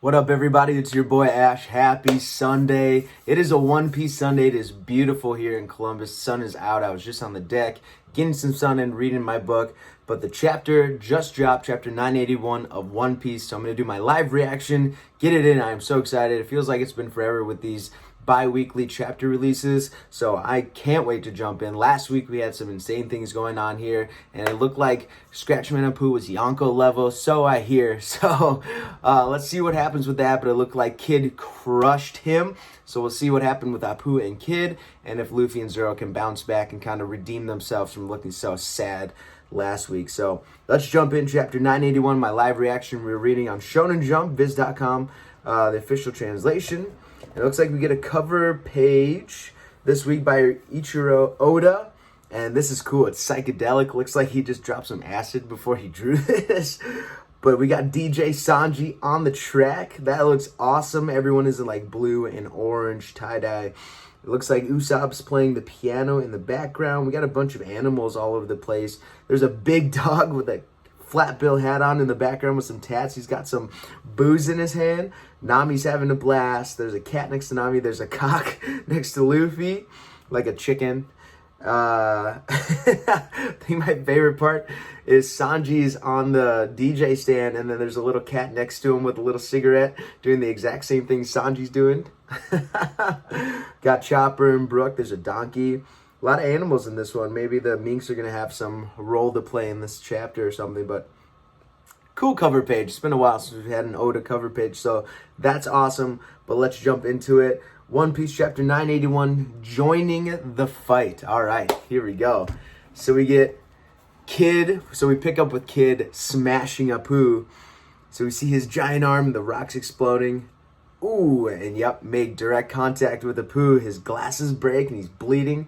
What up, everybody? It's your boy Ash. Happy Sunday. It is a One Piece Sunday. It is beautiful here in Columbus. Sun is out. I was just on the deck getting some sun and reading my book. But the chapter just dropped, chapter 981 of One Piece. So I'm going to do my live reaction, get it in. I am so excited. It feels like it's been forever with these bi-weekly chapter releases, so I can't wait to jump in. Last week we had some insane things going on here, and it looked like Scratchman and Pooh was Yonko level, so I hear. So let's see what happens with that, but it looked like Kid crushed him, so we'll see what happened with Apu and Kid, and if Luffy and Zoro can bounce back and kind of redeem themselves from looking so sad last week. So let's jump in. Chapter 981, my live reaction we're reading on shonenjumpviz.com, the official translation. It looks like we get a cover page this week by Ichiro Oda. And this is cool. It's psychedelic. Looks like he just dropped some acid before he drew this. But we got DJ Sanji on the track. That looks awesome. Everyone is in like blue and orange tie-dye. It looks like Usopp's playing the piano in the background. We got a bunch of animals all over the place. There's a big dog with a flat bill hat on in the background with some tats. He's got some booze in his hand. Nami's having a blast. There's a cat next to Nami. There's a cock next to Luffy, like a chicken. I think my favorite part is Sanji's on the DJ stand, and then there's a little cat next to him with a little cigarette doing the exact same thing Sanji's doing. Got Chopper and Brook. There's a donkey. A lot of animals in this one. Maybe the minks are going to have some role to play in this chapter or something, but cool cover page. It's been a while since we've had an Oda cover page, so that's awesome. But let's jump into it. One Piece chapter 981, joining the fight. All right, here we go. So we get Kid. So we pick up with Kid smashing Apu. So we see his giant arm, the rocks exploding. Ooh, and yep, make direct contact with Apu. His glasses break and he's bleeding.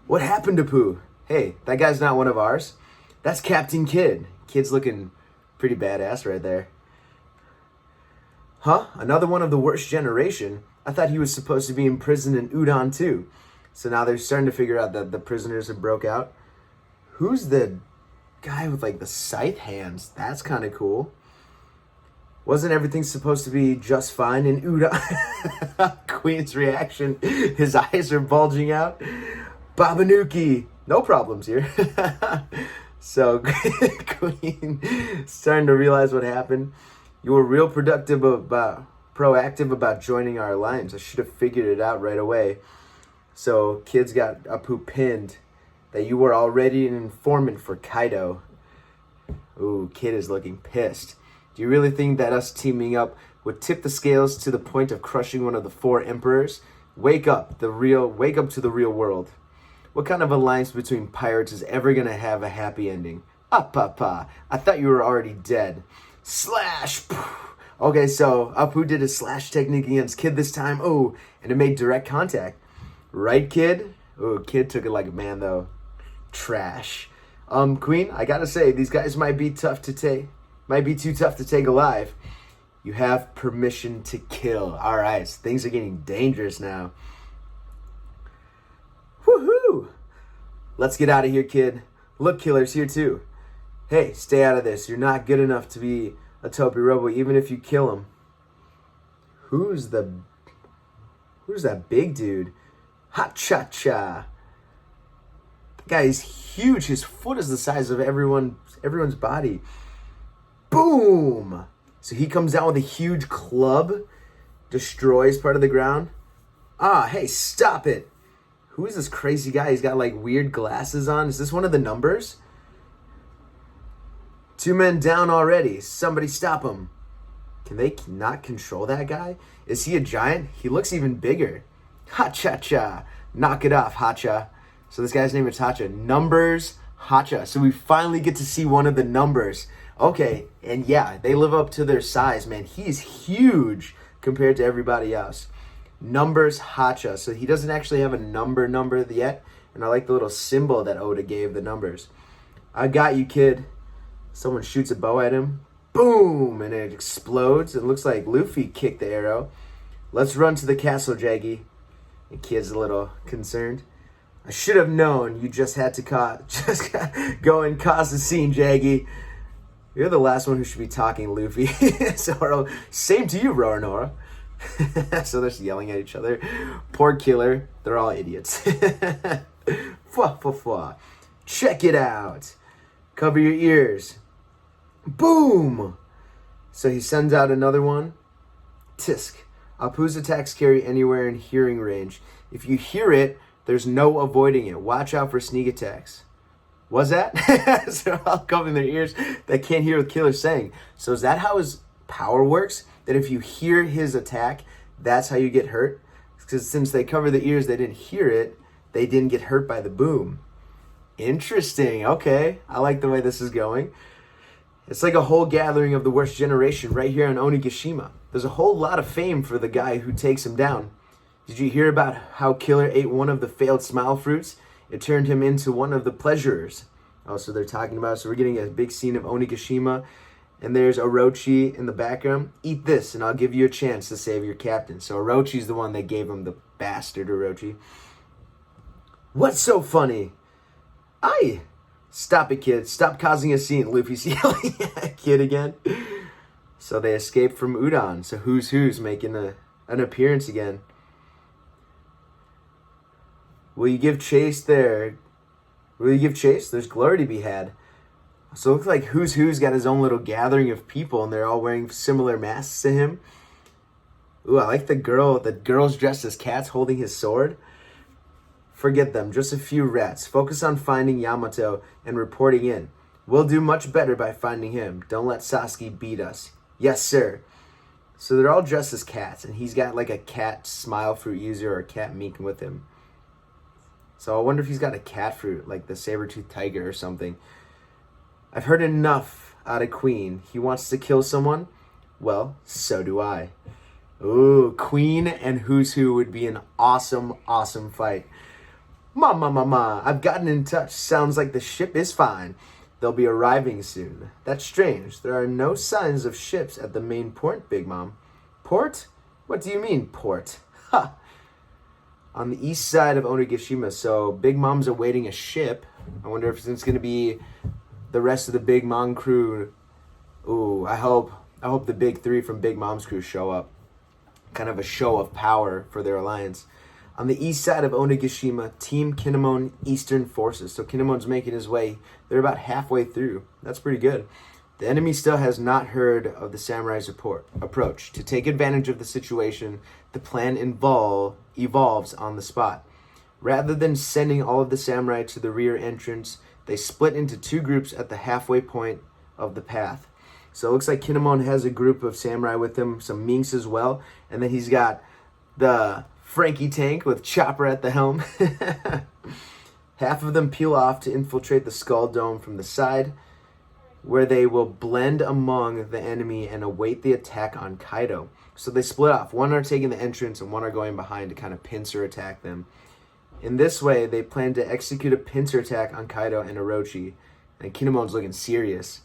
What happened to Pooh? Hey, that guy's not one of ours. That's Captain Kid. Kid's looking pretty badass right there. Huh? Another one of the worst generation? I thought he was supposed to be imprisoned in Udon too. So now they're starting to figure out that the prisoners have broke out. Who's the guy with like the scythe hands? That's kind of cool. Wasn't everything supposed to be just fine in Udon? Queen's reaction. His eyes are bulging out. Babanuki, no problems here. So Queen starting to realize what happened. You were real proactive about joining our alliance. I should have figured it out right away. So Kid's got Apu pinned that you were already an informant for Kaido. Ooh, Kid is looking pissed. Do you really think that us teaming up would tip the scales to the point of crushing one of the four emperors? Wake up to the real world. What kind of alliance between pirates is ever going to have a happy ending? Papa, I thought you were already dead. Slash! Okay, so Apu did a slash technique against Kid this time. Oh, and it made direct contact. Right, Kid? Oh, Kid took it like a man, though. Trash. Queen, I gotta say, these guys might be too tough to take alive. You have permission to kill. All right, so things are getting dangerous now. Woohoo! Let's get out of here, Kid. Look, Killer's here too. Hey, stay out of this. You're not good enough to be a Topi Robo, even if you kill him. Who's that big dude? Ha-cha-cha. The guy is huge. His foot is the size of everyone's body. Boom! So he comes down with a huge club, destroys part of the ground. Ah, hey, stop it. Who is this crazy guy? He's got like weird glasses on. Is this one of the numbers? 2 men down already. Somebody stop him. Can they not control that guy? Is he a giant? He looks even bigger. Ha-cha-cha. Knock it off, Hacha. So this guy's name is Hacha. Numbers, Hacha. So we finally get to see one of the numbers. Okay, and yeah, they live up to their size, man. He's huge compared to everybody else. Numbers Hacha. So he doesn't actually have a number yet. And I like the little symbol that Oda gave the numbers. I got you, Kid. Someone shoots a bow at him. Boom! And it explodes. It looks like Luffy kicked the arrow. Let's run to the castle, Jaggy. The Kid's a little concerned. I should have known you just had to go and cause a scene, Jaggy. You're the last one who should be talking, Luffy. Zoro, same to you, Roronoa. So they're yelling at each other. Poor Killer. They're all idiots. Fwa, fwa, fwa. Check it out. Cover your ears. Boom! So he sends out another one. Tisk. Apu's attacks carry anywhere in hearing range. If you hear it, there's no avoiding it. Watch out for sneak attacks. Was that? So they're all covering their ears. They can't hear what Killer's saying. So is that how his power works? That if you hear his attack, that's how you get hurt? Because since they cover the ears, they didn't hear it. They didn't get hurt by the boom. Interesting. Okay. I like the way this is going. It's like a whole gathering of the worst generation right here on Onigashima. There's a whole lot of fame for the guy who takes him down. Did you hear about how Killer ate one of the failed smile fruits? It turned him into one of the pleasurers. Oh, so they're talking about, so we're getting a big scene of Onigashima, and there's Orochi in the background. Eat this, and I'll give you a chance to save your captain. So Orochi's the one that gave him the bastard Orochi. What's so funny? Aye. Stop it, kid. Stop causing a scene. Luffy's yelling at Kid again. So they escape from Udon. So who's making an appearance again. Will you give chase there? Will you give chase? There's glory to be had. So it looks like who's got his own little gathering of people, and they're all wearing similar masks to him. Ooh, I like the girls dressed as cats holding his sword. Forget them, just a few rats. Focus on finding Yamato and reporting in. We'll do much better by finding him. Don't let Sasuke beat us. Yes, sir. So they're all dressed as cats, and he's got like a cat smile fruit user or a cat meek with him. So I wonder if he's got a cat fruit, like the saber-toothed tiger or something. I've heard enough out of Queen. He wants to kill someone? Well, so do I. Ooh, Queen and Who's Who would be an awesome, awesome fight. Ma, I've gotten in touch. Sounds like the ship is fine. They'll be arriving soon. That's strange. There are no signs of ships at the main port, Big Mom. Port? What do you mean, port? Ha! On the east side of Onigashima, so Big Mom's awaiting a ship. I wonder if it's going to be the rest of the Big Mom crew. Ooh, I hope the big three from Big Mom's crew show up. Kind of a show of power for their alliance. On the east side of Onigashima, Team Kinemon Eastern Forces. So Kinemon's making his way. They're about halfway through. That's pretty good. The enemy still has not heard of the samurai's approach. To take advantage of the situation, the plan evolves on the spot. Rather than sending all of the samurai to the rear entrance, they split into two groups at the halfway point of the path. So it looks like Kinemon has a group of samurai with him, some minks as well, and then he's got the Frankie tank with Chopper at the helm. Half of them peel off to infiltrate the Skull Dome from the side, where they will blend among the enemy and await the attack on Kaido. So they split off. One are taking the entrance and one are going behind to kind of pincer attack them. In this way, they plan to execute a pincer attack on Kaido and Orochi, and Kinemon's looking serious.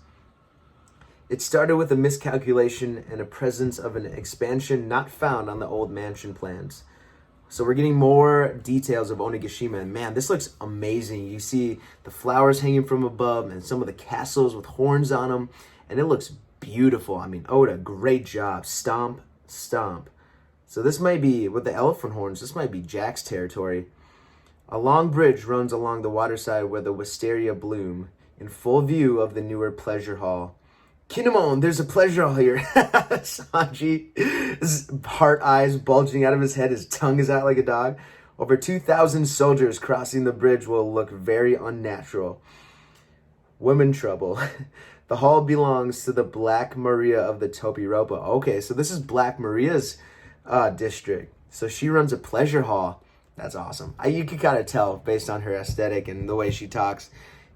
It started with a miscalculation and a presence of an expansion not found on the old mansion plans. So we're getting more details of Onigashima, and man, this looks amazing. You see the flowers hanging from above and some of the castles with horns on them, and it looks beautiful. I mean, Oda, great job. Stomp, stomp. So this might be, with the elephant horns, this might be Jack's territory. A long bridge runs along the waterside where the wisteria bloom, in full view of the newer pleasure hall. Kinemon, there's a pleasure hall here. Sanji, his heart eyes bulging out of his head, his tongue is out like a dog. Over 2,000 soldiers crossing the bridge will look very unnatural. Women trouble. The hall belongs to the Black Maria of the Topiropa. Okay, so this is Black Maria's district. So she runs a pleasure hall. That's awesome. You could kind of tell based on her aesthetic and the way she talks.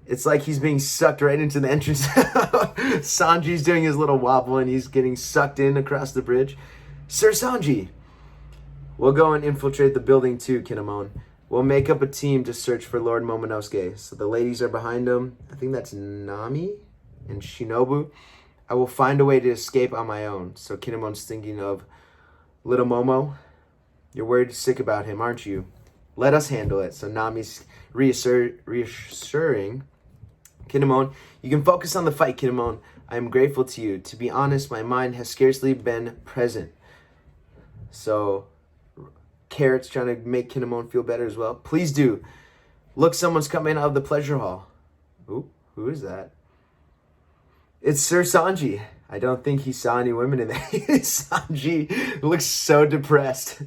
It's like he's being sucked right into the entrance. Sanji's doing his little wobble and he's getting sucked in across the bridge. Sir Sanji! We'll go and infiltrate the building too, Kinemon. We'll make up a team to search for Lord Momonosuke. So the ladies are behind him. I think that's Nami and Shinobu. I will find a way to escape on my own. So Kinemon's thinking of little Momo. You're worried sick about him, aren't you? Let us handle it. So Nami's reassuring Kinemon. You can focus on the fight, Kinemon. I am grateful to you. To be honest, my mind has scarcely been present. So, Carrot's trying to make Kinemon feel better as well. Please do. Look, someone's coming out of the pleasure hall. Ooh, who is that? It's Sir Sanji. I don't think he saw any women in there. Sanji looks so depressed.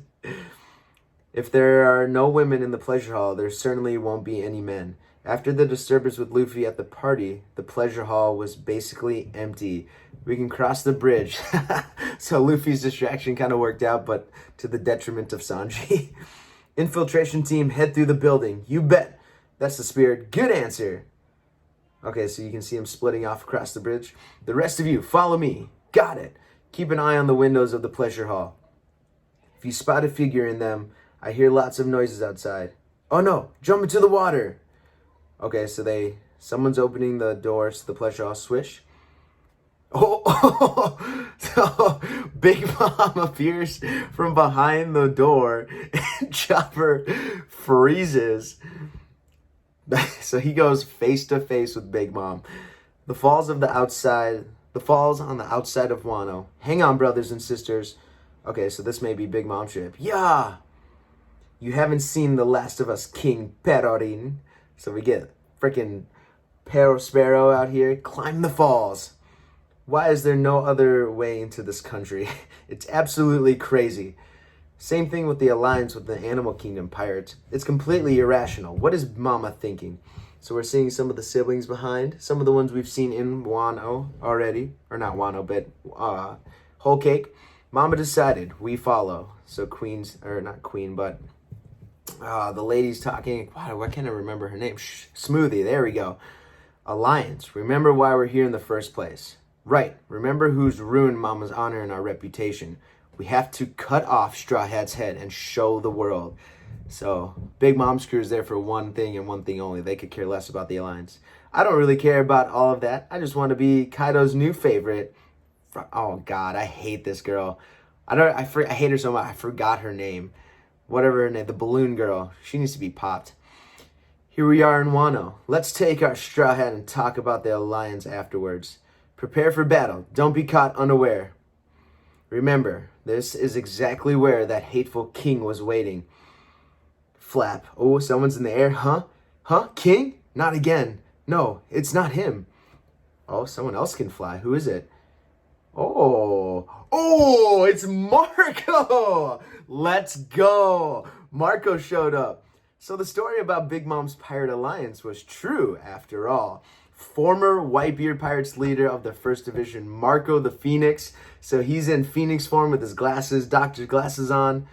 If there are no women in the pleasure hall, there certainly won't be any men. After the disturbance with Luffy at the party, the pleasure hall was basically empty. We can cross the bridge. So Luffy's distraction kind of worked out, but to the detriment of Sanji. Infiltration team, head through the building. You bet. That's the spirit. Good answer. Okay, so you can see him splitting off across the bridge. The rest of you, follow me. Got it. Keep an eye on the windows of the pleasure hall. If you spot a figure in them, I hear lots of noises outside. Oh no, jump into the water. Okay, so someone's opening the doors to the pleasure hall. Swish. So Big Mom appears from behind the door and Chopper freezes. So he goes face to face with Big Mom. The falls on the outside of Wano. Hang on, brothers and sisters. Okay, so this may be Big Mom ship. Yeah! You haven't seen the last of us, King Perorin. So we get freaking Pero Sparrow out here. Climb the falls. Why is there no other way into this country? It's absolutely crazy. Same thing with the alliance with the Animal Kingdom pirates. It's completely irrational. What is Mama thinking? So we're seeing some of the siblings behind. Some of the ones we've seen in Wano already. Or not Wano, but Whole Cake. Mama decided. We follow. So the lady's talking. Wow, why can't I remember her name? Smoothie, there we go. Alliance. Remember why we're here in the first place. Right. Remember who's ruined Mama's honor and our reputation. We have to cut off Straw Hat's head and show the world. So, Big Mom's crew is there for one thing and one thing only. They could care less about the Alliance. I don't really care about all of that. I just want to be Kaido's new favorite. Oh, God, I hate this girl. I hate her so much. I forgot her name. Whatever her name, the balloon girl. She needs to be popped. Here we are in Wano. Let's take our Straw Hat and talk about the Alliance afterwards. Prepare for battle. Don't be caught unaware. Remember, this is exactly where that hateful king was waiting. Flap. Oh, someone's in the air. Huh? King? Not again. No, it's not him. Oh, someone else can fly. Who is it? Oh, it's Marco. Let's go. Marco showed up. So the story about Big Mom's Pirate Alliance was true after all. Former Whitebeard Pirates leader of the First Division, Marco the Phoenix. So he's in Phoenix form with his glasses, doctor's glasses on.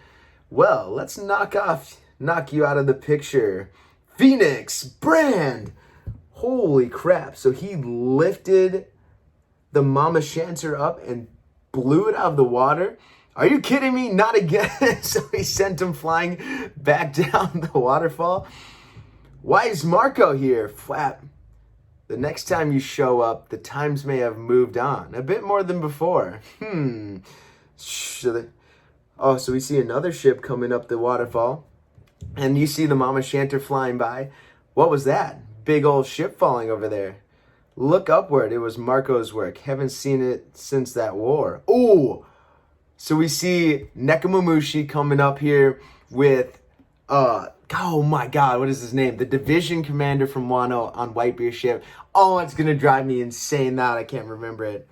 Well, let's knock you out of the picture. Phoenix brand. Holy crap. So he lifted the Mama Shancer up and blew it out of the water. Are you kidding me? Not again. So he sent him flying back down the waterfall. Why is Marco here? Flap. The next time you show up, the times may have moved on. A bit more than before. So we see another ship coming up the waterfall. And you see the Mama Shanter flying by. What was that? Big old ship falling over there. Look upward. It was Marco's work. Haven't seen it since that war. Ooh! So we see Nekomamushi coming up here with... oh my God, what is his name? The division commander from Wano on Whitebeard's ship. Oh, it's going to drive me insane that I can't remember it.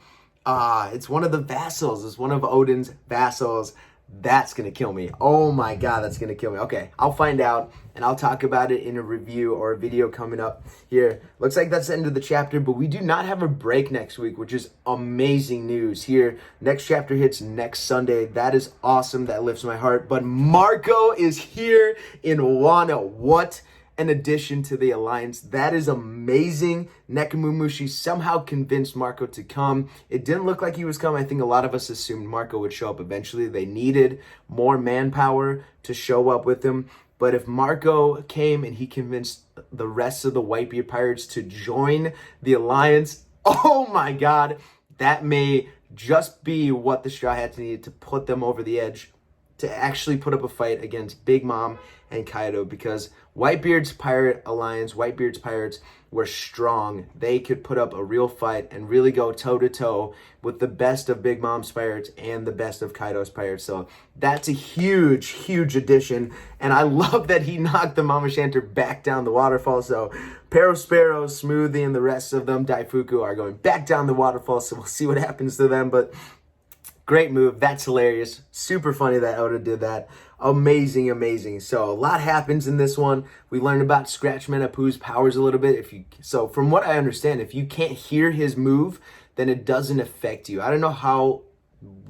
It's one of the vassals. It's one of Odin's vassals. That's going to kill me. Oh my God, that's going to kill me. Okay, I'll find out and I'll talk about it in a review or a video coming up here. Looks like that's the end of the chapter, but we do not have a break next week, which is amazing news here. Next chapter hits next Sunday. That is awesome. That lifts my heart. But Marco is here in Wano. What an addition to the Alliance. That is amazing. Nekomamushi somehow convinced Marco to come. It didn't look like he was coming. I think a lot of us assumed Marco would show up eventually. They needed more manpower to show up with him. But if Marco came and he convinced the rest of the Whitebeard Pirates to join the Alliance, oh my God, that may just be what the Straw Hats needed to put them over the edge to actually put up a fight against Big Mom and Kaido, because Whitebeard's Pirate Alliance, Whitebeard's Pirates were strong. They could put up a real fight and really go toe-to-toe with the best of Big Mom's pirates and the best of Kaido's pirates. So that's a huge, huge addition. And I love that he knocked the Mama Shanter back down the waterfall. So Sparrow, Smoothie, and the rest of them, Daifuku, are going back down the waterfall. So we'll see what happens to them. But great move. That's hilarious. Super funny that Oda did that. Amazing, amazing. So a lot happens in this one. We learned about Scratchman Apu's powers a little bit. So from what I understand, if you can't hear his move, then it doesn't affect you. I don't know how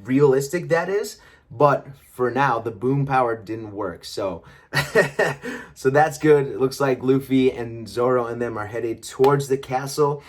realistic that is, but for now, the boom power didn't work. So, so that's good. It looks like Luffy and Zoro and them are headed towards the castle.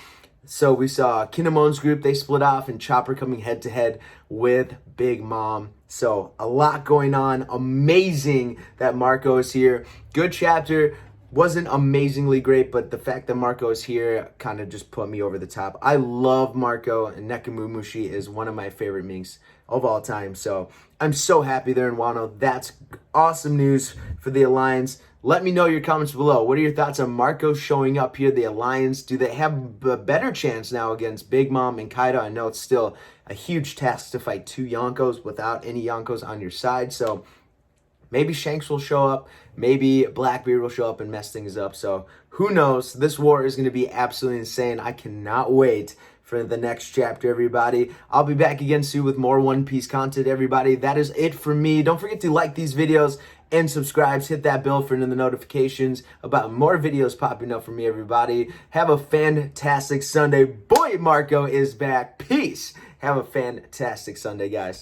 So we saw Kinemon's group, they split off, and Chopper coming head to head with Big Mom. So a lot going on. Amazing that Marco is here. Good chapter. Wasn't amazingly great, but the fact that Marco is here kind of just put me over the top. I love Marco, and Nekomamushi is one of my favorite minks of all time. So I'm so happy they're in Wano. That's awesome news for the Alliance. Let me know your comments below. What are your thoughts on Marco showing up here, the Alliance? Do they have a better chance now against Big Mom and Kaido? I know it's still a huge task to fight two Yonkos without any Yonkos on your side. So maybe Shanks will show up. Maybe Blackbeard will show up and mess things up. So who knows? This war is going to be absolutely insane. I cannot wait for the next chapter, everybody. I'll be back again soon with more One Piece content, everybody. That is it for me. Don't forget to like these videos and subscribe. Hit that bell for the notifications about more videos popping up for me, everybody. Have a fantastic Sunday. Boy, Marco is back. Peace. Have a fantastic Sunday, guys.